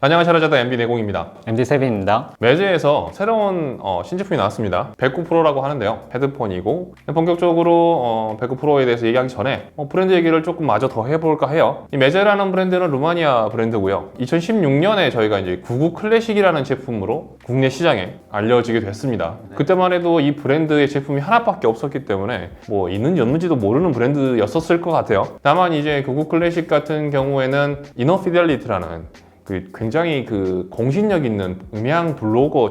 안녕하세요, 라자다 MD 내공입니다. MD 세빈입니다. 매제에서 새로운 신제품이 나왔습니다. 109 프로라고 하는데요. 헤드폰이고 본격적으로 109 프로에 대해서 얘기하기 전에 브랜드 얘기를 조금 마저 더 해볼까 해요. 이 매제라는 브랜드는 루마니아 브랜드고요. 2016년에 저희가 이제 99 클래식이라는 제품으로 국내 시장에 알려지게 됐습니다. 그때만 해도 이 브랜드의 제품이 하나밖에 없었기 때문에 뭐 있는지 없는지도 모르는 브랜드였었을 것 같아요. 다만 이제 99 클래식 같은 경우에는 이너 피델리티라는 굉장히 공신력 있는 음향 블로거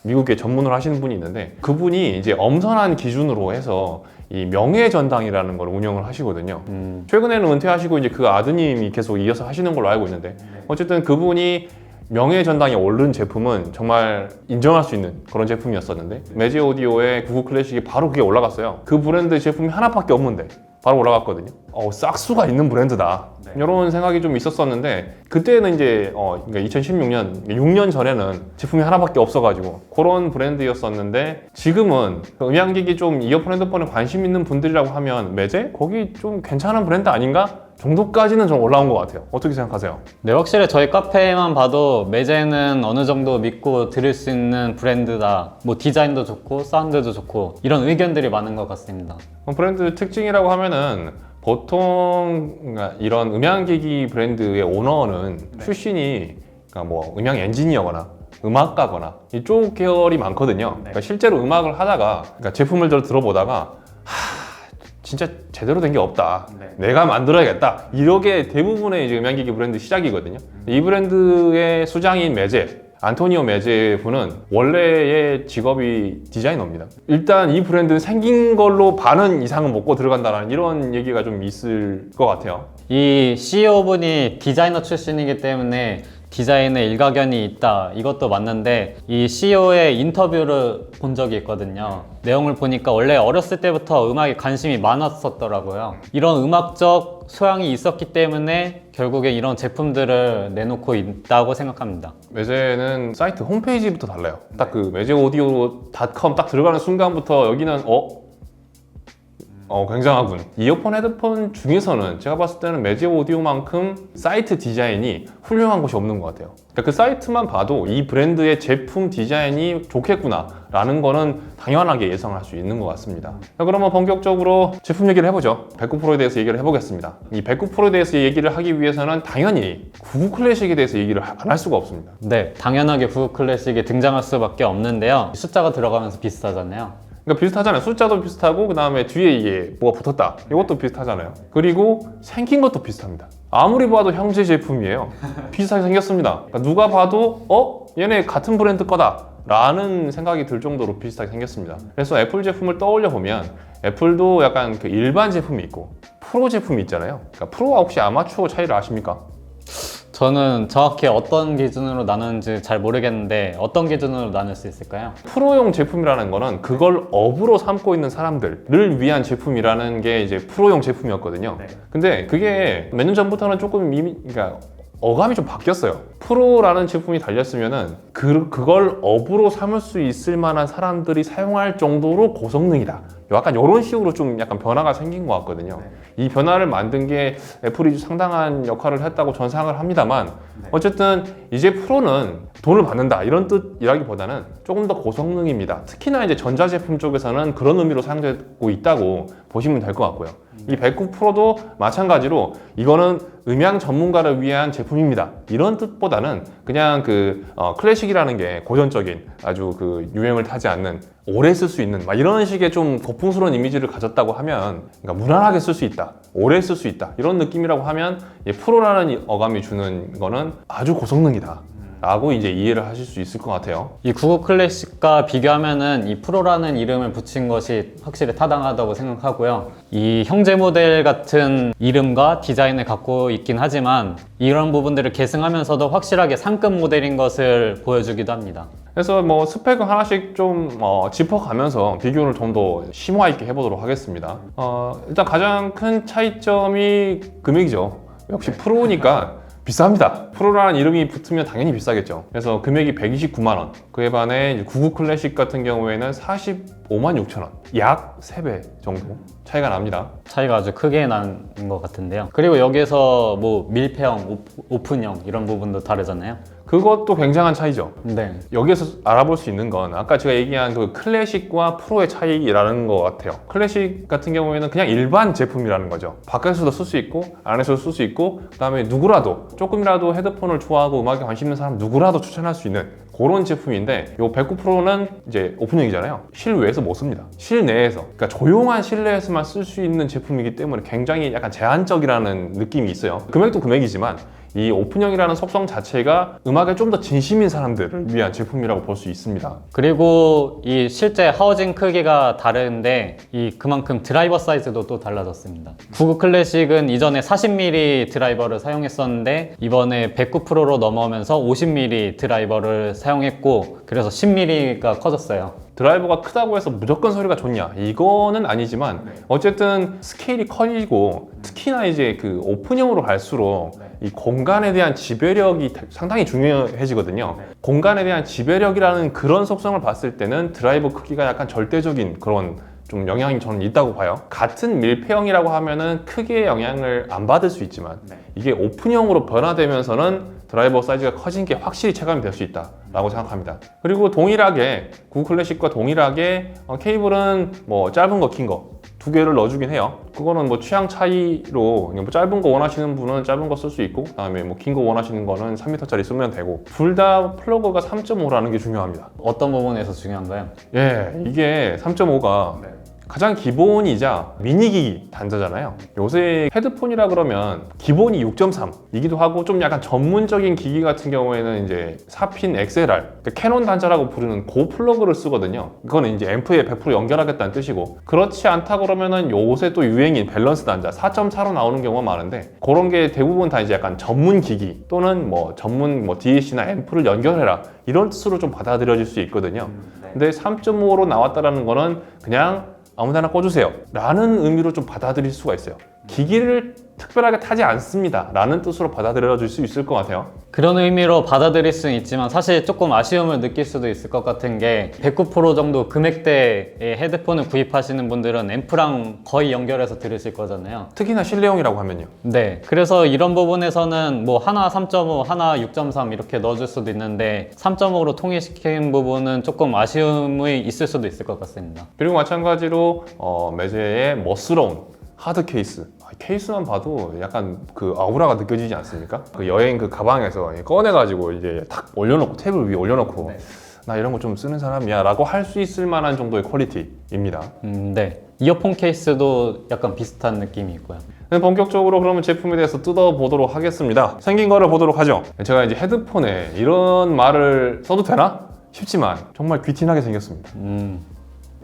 미국에 전문을 하시는 분이 있는데, 그분이 이제 엄선한 기준으로 해서 이 명예전당이라는 걸 운영을 하시거든요. 최근에는 은퇴하시고 이제 그 아드님이 계속 이어서 하시는 걸로 알고 있는데, 어쨌든 그분이 명예전당에 오른 제품은 정말 인정할 수 있는 그런 제품이었었는데, 매제 오디오의 99 클래식이 바로 그게 올라갔어요. 그 브랜드 제품이 하나밖에 없는데 바로 올라갔거든요. 싹수가 있는 브랜드다. 이런 생각이 좀 있었었는데, 그때는 이제 그러니까 2016년, 6년 전에는 제품이 하나밖에 없어가지고 그런 브랜드였었는데, 지금은 음향기기 좀 이어폰, 핸드폰에 관심 있는 분들이라고 하면 매제? 거기 좀 괜찮은 브랜드 아닌가? 정도까지는 좀 올라온 것 같아요. 어떻게 생각하세요? 네, 확실히 저희 카페만 봐도 매제는 어느 정도 믿고 들을 수 있는 브랜드다. 뭐 디자인도 좋고 사운드도 좋고 이런 의견들이 많은 것 같습니다. 브랜드 특징이라고 하면은 보통 이런 음향기기 브랜드의 오너는 출신이 뭐 음향 엔지니어거나 음악가거나 이쪽 계열이 많거든요. 그러니까 실제로 음악을 하다가 제품을 들어보다가 진짜 제대로 된 게 없다. 내가 만들어야겠다. 이렇게 대부분의 이제 음향기기 브랜드 시작이거든요. 이 브랜드의 수장인 매제, 안토니오 매제 분은 원래의 직업이 디자이너입니다. 일단 이 브랜드는 생긴 걸로 반은 이상은 먹고 들어간다는 이런 얘기가 좀 있을 것 같아요. 이 CEO분이 디자이너 출신이기 때문에 디자인에 일가견이 있다, 이것도 맞는데, 이 CEO의 인터뷰를 본 적이 있거든요. 내용을 보니까 원래 어렸을 때부터 음악에 관심이 많았었더라고요. 이런 음악적 소양이 있었기 때문에 결국에 이런 제품들을 내놓고 있다고 생각합니다. 매제는 사이트 홈페이지부터 달라요. 딱 매제오디오.com 딱 들어가는 순간부터 여기는 굉장하군. 이어폰, 헤드폰 중에서는 제가 봤을 때는 매제 오디오만큼 사이트 디자인이 훌륭한 곳이 없는 것 같아요. 그러니까 그 사이트만 봐도 이 브랜드의 제품 디자인이 좋겠구나 라는 거는 당연하게 예상할 수 있는 것 같습니다. 자, 그러면 본격적으로 제품 얘기를 해보죠. 109 프로에 대해서 얘기를 해보겠습니다. 이 109 프로에 대해서 얘기를 하기 위해서는 당연히 99 클래식에 대해서 얘기를 안 할 수가 없습니다. 네, 당연하게 99 클래식이 등장할 수밖에 없는데요. 숫자가 들어가면서 비슷하잖아요. 그러니까 비슷하잖아요. 숫자도 비슷하고 그 다음에 뒤에 이게 뭐가 붙었다, 이것도 비슷하잖아요. 그리고 생긴 것도 비슷합니다. 아무리 봐도 형제 제품이에요. 비슷하게 생겼습니다. 그러니까 누가 봐도 얘네 같은 브랜드 거다 라는 생각이 들 정도로 비슷하게 생겼습니다. 그래서 애플 제품을 떠올려 보면 애플도 약간 일반 제품이 있고 프로 제품이 있잖아요. 그러니까 프로와 혹시 아마추어 차이를 아십니까? 저는 정확히 어떤 기준으로 나누는지 잘 모르겠는데, 어떤 기준으로 나눌 수 있을까요? 프로용 제품이라는 거는 그걸 업으로 삼고 있는 사람들을 위한 제품이라는 게 이제 프로용 제품이었거든요. 근데 그게 몇 년 전부터는 조금 그러니까 어감이 좀 바뀌었어요. 프로라는 제품이 달렸으면은 그걸 업으로 삼을 수 있을 만한 사람들이 사용할 정도로 고성능이다. 약간 이런 식으로 좀 약간 변화가 생긴 것 같거든요. 이 변화를 만든 게 애플이 상당한 역할을 했다고 저는 생각을 합니다만, 어쨌든 이제 프로는 돈을 받는다 이런 뜻이라기보다는 조금 더 고성능입니다. 특히나 이제 전자제품 쪽에서는 그런 의미로 사용되고 있다고 보시면 될 것 같고요. 이 109 프로도 마찬가지로 이거는 음향 전문가를 위한 제품입니다 이런 뜻보다는 그냥 클래식이라는 게 고전적인 아주 유행을 타지 않는 오래 쓸 수 있는 이런 식의 좀 고풍스러운 이미지를 가졌다고 하면, 그러니까 무난하게 쓸 수 있다, 오래 쓸 수 있다 이런 느낌이라고 하면, 프로라는 어감이 주는 거는 아주 고성능이다 라고 이제 이해를 하실 수 있을 것 같아요. 이 99 클래식과 비교하면은 이 프로라는 이름을 붙인 것이 확실히 타당하다고 생각하고요. 이 형제 모델 같은 이름과 디자인을 갖고 있긴 하지만 이런 부분들을 계승하면서도 확실하게 상급 모델인 것을 보여주기도 합니다. 그래서 스펙을 하나씩 좀 짚어가면서 비교를 좀 더 심화 있게 해보도록 하겠습니다. 일단 가장 큰 차이점이 금액이죠. 역시 프로니까 비쌉니다. 프로라는 이름이 붙으면 당연히 비싸겠죠. 그래서 금액이 129만 원. 그에 반해 이제 99 클래식 같은 경우에는 45만 6천 원. 약 3배 정도 차이가 납니다. 차이가 아주 크게 난 것 같은데요. 그리고 여기서 뭐 밀폐형, 오픈형 이런 부분도 다르잖아요. 그것도 굉장한 차이죠. 네. 여기에서 알아볼 수 있는 건 아까 제가 얘기한 그 클래식과 프로의 차이라는 것 같아요. 클래식 같은 경우에는 그냥 일반 제품이라는 거죠. 밖에서도 쓸 수 있고 안에서도 쓸 수 있고 그다음에 누구라도 조금이라도 헤드폰을 좋아하고 음악에 관심 있는 사람 누구라도 추천할 수 있는 그런 제품인데 요 109 프로는 이제 오픈형이잖아요. 실외에서 못 씁니다. 실내에서 그러니까 조용한 실내에서만 쓸 수 있는 제품이기 때문에 굉장히 약간 제한적이라는 느낌이 있어요. 금액도 금액이지만 이 오픈형이라는 속성 자체가 음악에 좀 더 진심인 사람들을 위한 제품이라고 볼 수 있습니다. 그리고 이 실제 하우징 크기가 다른데 이 그만큼 드라이버 사이즈도 또 달라졌습니다. 99 클래식은 이전에 40mm 드라이버를 사용했었는데 이번에 109 프로로 넘어오면서 50mm 드라이버를 사용했고 그래서 10mm가 커졌어요. 드라이버가 크다고 해서 무조건 소리가 좋냐? 이거는 아니지만 어쨌든 스케일이 커지고 특히나 이제 그 오픈형으로 갈수록 이 공간에 대한 지배력이 상당히 중요해지거든요. 공간에 대한 지배력이라는 그런 속성을 봤을 때는 드라이버 크기가 약간 절대적인 그런 좀 영향이 저는 있다고 봐요. 같은 밀폐형이라고 하면은 크게 영향을 안 받을 수 있지만 이게 오픈형으로 변화되면서는 드라이버 사이즈가 커진 게 확실히 체감이 될 수 있다라고 생각합니다. 그리고 동일하게 99 클래식과 동일하게 케이블은 뭐 짧은 거, 긴 거 두 개를 넣어주긴 해요. 그거는 뭐 취향 차이로 뭐 짧은 거 원하시는 분은 짧은 거 쓸 수 있고 그다음에 뭐 긴 거 원하시는 거는 3m짜리 쓰면 되고 둘 다 플러그가 3.5라는 게 중요합니다. 어떤 부분에서 중요한가요? 예, 이게 3.5가 가장 기본이자 미니기기 단자잖아요. 요새 헤드폰이라 그러면 기본이 6.3이기도 하고 좀 약간 전문적인 기기 같은 경우에는 이제 4핀 XLR, 그러니까 캐논 단자라고 부르는 고 플러그를 쓰거든요. 그거는 이제 앰프에 100% 연결하겠다는 뜻이고 그렇지 않다 그러면은 요새 또 유행인 밸런스 단자 4.4로 나오는 경우가 많은데 그런 게 대부분 다 이제 약간 전문 기기 또는 뭐 전문 뭐 DAC나 앰프를 연결해라 이런 뜻으로 좀 받아들여질 수 있거든요. 근데 3.5로 나왔다라는 거는 그냥 아무데나 꽂으세요 라는 의미로 좀 받아들일 수가 있어요. 기기를 특별하게 타지 않습니다 라는 뜻으로 받아들여질 수 있을 것 같아요. 그런 의미로 받아들일 수는 있지만 사실 조금 아쉬움을 느낄 수도 있을 것 같은 게 109 프로 정도 금액대의 헤드폰을 구입하시는 분들은 앰프랑 거의 연결해서 들으실 거잖아요. 특히나 실내용이라고 하면요. 네, 그래서 이런 부분에서는 뭐 하나 3.5, 하나 6.3 이렇게 넣어줄 수도 있는데 3.5로 통일시킨 부분은 조금 아쉬움이 있을 수도 있을 것 같습니다. 그리고 마찬가지로 매제의 멋스러운 하드 케이스. 케이스만 봐도 약간 그 아우라가 느껴지지 않습니까? 그 여행 그 가방에서 꺼내가지고 이제 탁 올려놓고 테이블 위에 올려놓고 나 이런 거 좀 쓰는 사람이야 라고 할 수 있을 만한 정도의 퀄리티입니다. 네. 이어폰 케이스도 약간 비슷한 느낌이 있고요. 본격적으로 그러면 제품에 대해서 뜯어보도록 하겠습니다. 생긴 거를 보도록 하죠. 제가 이제 헤드폰에 이런 말을 써도 되나? 싶지만 정말 귀티나게 생겼습니다.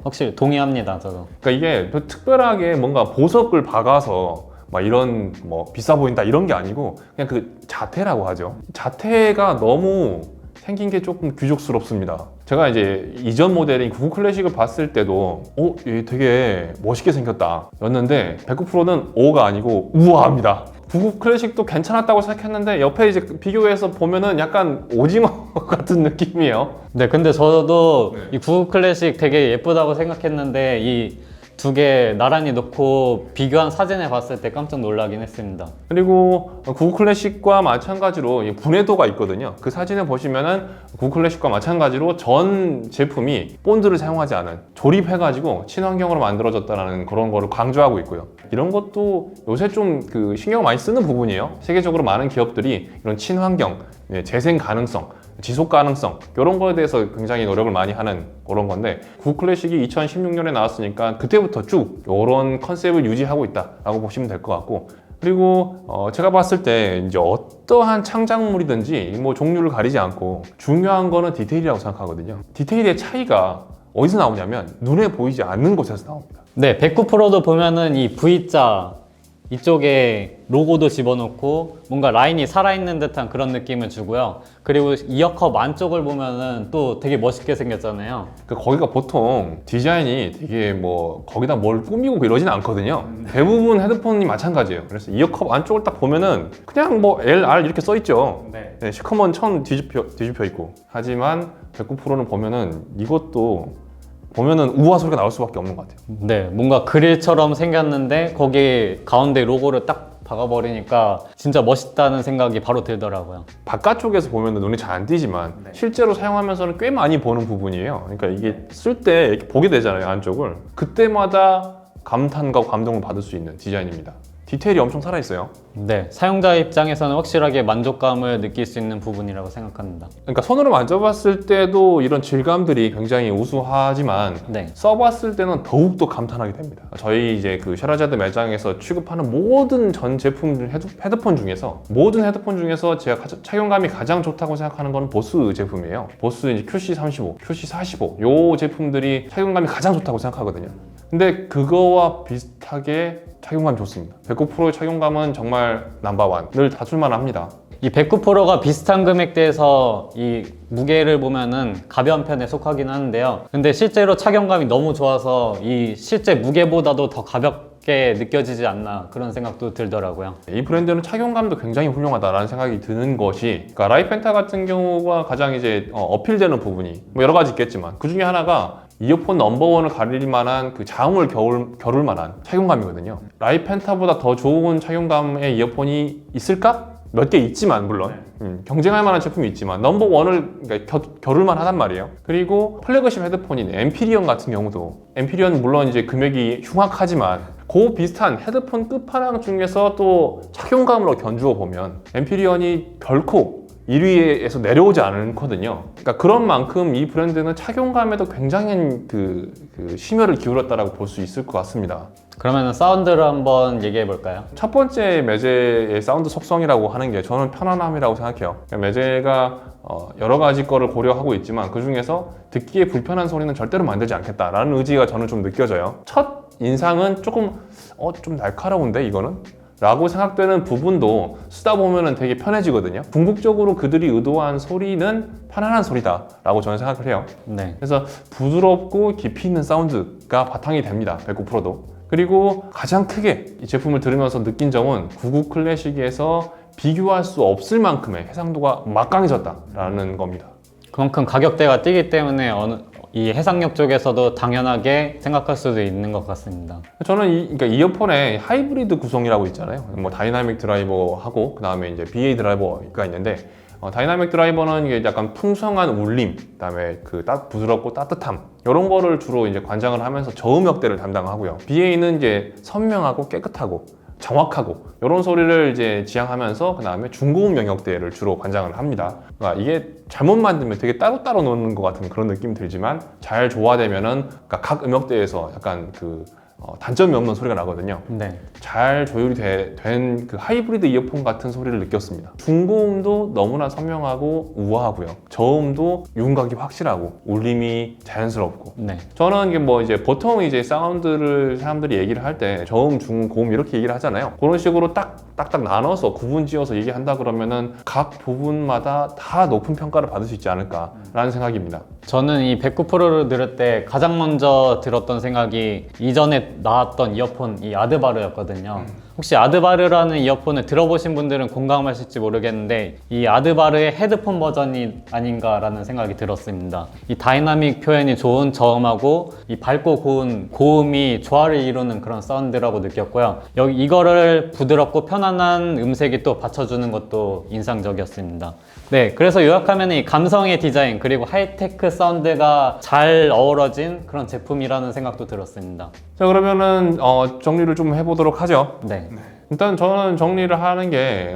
확실히 동의합니다, 저도. 그러니까 이게 특별하게 뭔가 보석을 박아서 막 이런 뭐 비싸 보인다 이런 게 아니고 그냥 그 자태라고 하죠. 자태가 너무 생긴 게 조금 귀족스럽습니다. 제가 이제 이전 모델인 99 클래식을 봤을 때도 얘 되게 멋있게 생겼다 였는데 109 프로는 오가 아니고 우아합니다. 99 클래식도 괜찮았다고 생각했는데 옆에 이제 비교해서 보면은 약간 오징어 같은 느낌이에요. 네, 근데 저도 이 99 클래식 되게 예쁘다고 생각했는데 이 두 개 나란히 놓고 비교한 사진을 봤을 때 깜짝 놀라긴 했습니다. 그리고 99 클래식과 마찬가지로 분해도가 있거든요. 그 사진을 보시면은 99 클래식과 마찬가지로 전 제품이 본드를 사용하지 않은 조립해가지고 친환경으로 만들어졌다는 그런 거를 강조하고 있고요. 이런 것도 요새 좀 그 신경 많이 쓰는 부분이에요. 세계적으로 많은 기업들이 이런 친환경, 재생 가능성, 지속 가능성 이런 거에 대해서 굉장히 노력을 많이 하는 그런 건데 99 클래식이 2016년에 나왔으니까 그때부터 쭉 이런 컨셉을 유지하고 있다라고 보시면 될 것 같고 그리고 제가 봤을 때 이제 어떠한 창작물이든지 뭐 종류를 가리지 않고 중요한 거는 디테일이라고 생각하거든요. 디테일의 차이가 어디서 나오냐면 눈에 보이지 않는 곳에서 나옵니다. 네, 109 프로도 보면은 이 V자 이쪽에 로고도 집어넣고 뭔가 라인이 살아있는 듯한 그런 느낌을 주고요. 그리고 이어컵 안쪽을 보면은 또 되게 멋있게 생겼잖아요. 거기가 보통 디자인이 되게 뭐 거기다 뭘 꾸미고 이러진 않거든요. 대부분 헤드폰이 마찬가지예요. 그래서 이어컵 안쪽을 딱 보면은 그냥 뭐 L, R 이렇게 써 있죠. 네, 시커먼 천 뒤집혀 있고. 하지만 백구 프로는 보면은 이것도 보면은 우아 소리가 나올 수밖에 없는 것 같아요. 네, 뭔가 그릴처럼 생겼는데 거기 가운데 로고를 딱 박아버리니까 진짜 멋있다는 생각이 바로 들더라고요. 바깥쪽에서 보면은 눈이 잘 안 띄지만 실제로 사용하면서는 꽤 많이 보는 부분이에요. 그러니까 이게 쓸 때 이렇게 보게 되잖아요, 안쪽을. 그때마다 감탄과 감동을 받을 수 있는 디자인입니다. 디테일이 엄청 살아있어요. 네, 사용자 입장에서는 확실하게 만족감을 느낄 수 있는 부분이라고 생각합니다. 그러니까 손으로 만져봤을 때도 이런 질감들이 굉장히 우수하지만 네. 써봤을 때는 더욱더 감탄하게 됩니다. 저희 이제 그 샤라자드 매장에서 취급하는 모든 전 제품 헤드폰 중에서 제가 착용감이 가장 좋다고 생각하는 건 보스 제품이에요. 보스 이제 QC35, QC45 요 제품들이 착용감이 가장 좋다고 생각하거든요. 근데 그거와 비슷하게 착용감이 좋습니다. 백구 프로의 착용감은 정말 넘버원, 늘 다툴만 합니다. 이 백구 프로가 비슷한 금액대에서 이 무게를 보면은 가벼운 편에 속하긴 하는데요. 근데 실제로 착용감이 너무 좋아서 이 실제 무게보다도 더 가볍게 느껴지지 않나 그런 생각도 들더라고요. 이 브랜드는 착용감도 굉장히 훌륭하다라는 생각이 드는 것이, 그러니까 라이펜타 같은 경우가 가장 이제 어필되는 부분이 뭐 여러 가지 있겠지만 그 중에 하나가 이어폰 넘버원을 가릴 만한 그 자웅을 겨룰 만한 착용감이거든요. 라이펜타보다 더 좋은 착용감의 이어폰이 있을까? 몇 개 있지만 물론 경쟁할 만한 제품이 있지만 넘버원을 그러니까 겨룰만 하단 말이에요. 그리고 플래그십 헤드폰인 엠피리언 같은 경우도, 엠피리언 물론 이제 금액이 흉악하지만 그 비슷한 헤드폰 끝판왕 중에서 또 착용감으로 견주어 보면 엠피리언이 결코 1위에서 내려오지 않거든요. 그러니까 그런 만큼 이 브랜드는 착용감에도 굉장히 그 심혈을 기울였다라고 볼 수 있을 것 같습니다. 그러면 사운드를 한번 얘기해 볼까요? 첫 번째 매제의 사운드 속성이라고 하는 게 저는 편안함이라고 생각해요. 매제가 여러 가지 거를 고려하고 있지만 그 중에서 듣기에 불편한 소리는 절대로 만들지 않겠다라는 의지가 저는 좀 느껴져요. 첫 인상은 조금 좀 날카로운데 이거는? 라고 생각되는 부분도 쓰다 보면은 되게 편해지거든요. 궁극적으로 그들이 의도한 소리는 편안한 소리다 라고 저는 생각을 해요. 네. 그래서 부드럽고 깊이 있는 사운드가 바탕이 됩니다. 백구 프로도. 그리고 가장 크게 이 제품을 들으면서 느낀 점은 99 클래식에서 비교할 수 없을 만큼의 해상도가 막강해졌다라는 겁니다. 그만큼 가격대가 뛰기 때문에 이 해상력 쪽에서도 당연하게 생각할 수도 있는 것 같습니다. 저는 그러니까 이어폰에 하이브리드 구성이라고 있잖아요. 뭐 다이나믹 드라이버하고 그 다음에 이제 BA 드라이버가 있는데 다이나믹 드라이버는 이게 약간 풍성한 울림, 그다음에 그 부드럽고 따뜻함 이런 거를 주로 이제 관장을 하면서 저음역대를 담당하고요. BA는 이제 선명하고 깨끗하고 정확하고 이런 소리를 이제 지향하면서 그 다음에 중고음 영역대를 주로 관장을 합니다. 그러니까 이게 잘못 만들면 되게 따로따로 노는 것 같은 그런 느낌이 들지만 잘 조화되면은 그러니까 각 음역대에서 약간 단점이 없는 소리가 나거든요. 네. 잘 조율이 된 그 하이브리드 이어폰 같은 소리를 느꼈습니다. 중고음도 너무나 선명하고 우아하고요. 저음도 윤곽이 확실하고 울림이 자연스럽고. 네. 저는 이게 뭐 이제 보통 이제 사운드를 사람들이 얘기를 할 때 저음, 중, 고음 이렇게 얘기를 하잖아요. 그런 식으로 딱딱 나눠서 구분지어서 얘기한다 그러면은 각 부분마다 다 높은 평가를 받을 수 있지 않을까라는 생각입니다. 저는 이 백구 프로를 들을 때 가장 먼저 들었던 생각이 이전에 나왔던 이어폰 이 아드바르였거든요. 혹시 아드바르라는 이어폰을 들어보신 분들은 공감하실지 모르겠는데 이 아드바르의 헤드폰 버전이 아닌가라는 생각이 들었습니다. 이 다이나믹 표현이 좋은 저음하고 이 밝고 고운 고음이 조화를 이루는 그런 사운드라고 느꼈고요. 이거를 부드럽고 편안한 음색이 또 받쳐주는 것도 인상적이었습니다. 네, 그래서 요약하면 이 감성의 디자인 그리고 하이테크 사운드가 잘 어우러진 그런 제품이라는 생각도 들었습니다. 자, 그러면은 정리를 좀 해보도록 하죠. 네. 일단 저는 정리를 하는 게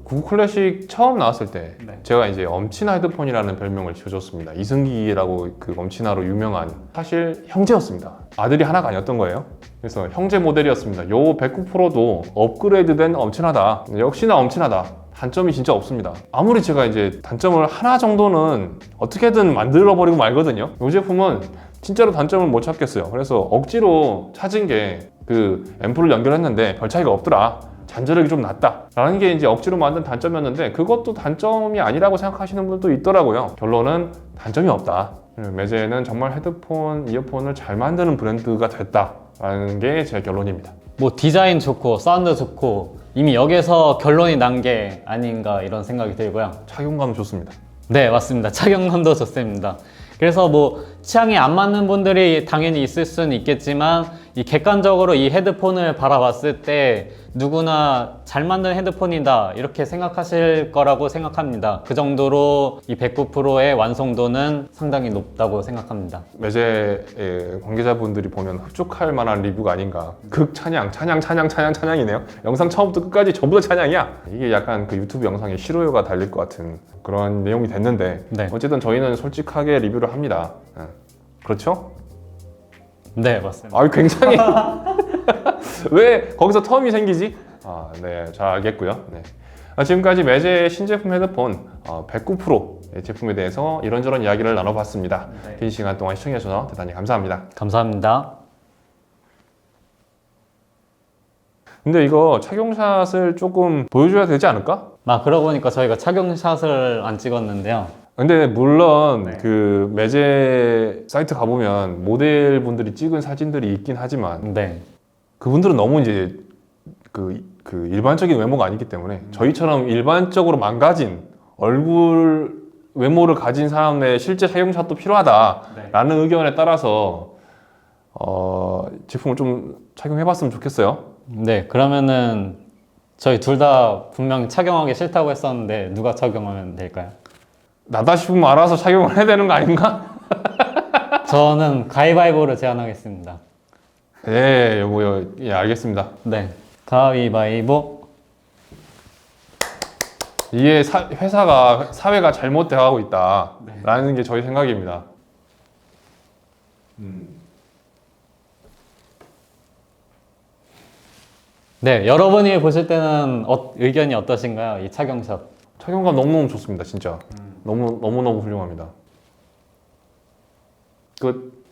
99 클래식 처음 나왔을 때 제가 이제 엄친아 헤드폰이라는 별명을 지어줬습니다. 이승기라고 그 엄친아로 유명한, 사실 형제였습니다. 아들이 하나가 아니었던 거예요. 그래서 형제 모델이었습니다. 요 109 프로도 업그레이드된 엄친아다. 역시나 엄친아다. 단점이 진짜 없습니다. 아무리 제가 이제 단점을 하나 정도는 어떻게든 만들어버리고 말거든요. 이 제품은 진짜로 단점을 못 찾겠어요. 그래서 억지로 찾은 게 그 앰플을 연결했는데 별 차이가 없더라. 잔저력이 좀 낮다 라는 게 이제 억지로 만든 단점이었는데 그것도 단점이 아니라고 생각하시는 분도 있더라고요. 결론은 단점이 없다. 매제는 정말 헤드폰, 이어폰을 잘 만드는 브랜드가 됐다라는 게 제 결론입니다. 뭐 디자인 좋고 사운드 좋고 이미 여기서 결론이 난 게 아닌가 이런 생각이 들고요. 착용감 좋습니다. 네, 맞습니다. 착용감도 좋습니다. 그래서 뭐 취향이 안 맞는 분들이 당연히 있을 수는 있겠지만 이 객관적으로 이 헤드폰을 바라봤을 때 누구나 잘 만든 헤드폰이다 이렇게 생각하실 거라고 생각합니다. 그 정도로 이 109%의 완성도는 상당히 높다고 생각합니다. 매제의 관계자분들이 보면 흡족할 만한 리뷰가 아닌가. 극찬양, 찬양이네요. 영상 처음부터 끝까지 전부 다 찬양이야. 이게 약간 그 유튜브 영상에 싫어요가 달릴 것 같은 그런 내용이 됐는데 네. 어쨌든 저희는 솔직하게 리뷰를 합니다. 그렇죠? 네, 맞습니다. 아, 굉장히 왜 거기서 텀이 생기지? 아, 네, 잘 알겠고요. 네. 지금까지 매제의 신제품 헤드폰 109% 제품에 대해서 이런저런 이야기를 나눠봤습니다. 네. 긴 시간 동안 시청해주셔서 대단히 감사합니다. 감사합니다. 근데 이거 착용샷을 조금 보여줘야 되지 않을까? 그러고 보니까 저희가 착용샷을 안 찍었는데요. 근데 물론 네. 그 매제 사이트 가보면 모델분들이 찍은 사진들이 있긴 하지만 네. 그분들은 너무 이제 그 일반적인 외모가 아니기 때문에 저희처럼 일반적으로 망가진 얼굴 외모를 가진 사람의 실제 착용샷도 필요하다라는 의견에 따라서 제품을 좀 착용해봤으면 좋겠어요. 네, 그러면은 저희 둘 다 분명 착용하기 싫다고 했었는데 누가 착용하면 될까요? 나다 싶으면 알아서 착용을 해야 되는 거 아닌가? 저는 가위바위보를 제안하겠습니다. 예, 여보요. 예, 알겠습니다. 네, 가위바위보. 이게 사회가 잘못돼 가고 있다라는 게 저희 생각입니다. 네, 여러분이 보실 때는 의견이 어떠신가요? 이 착용샷. 착용감 너무너무 좋습니다, 진짜. 너무너무 훌륭합니다. 끝.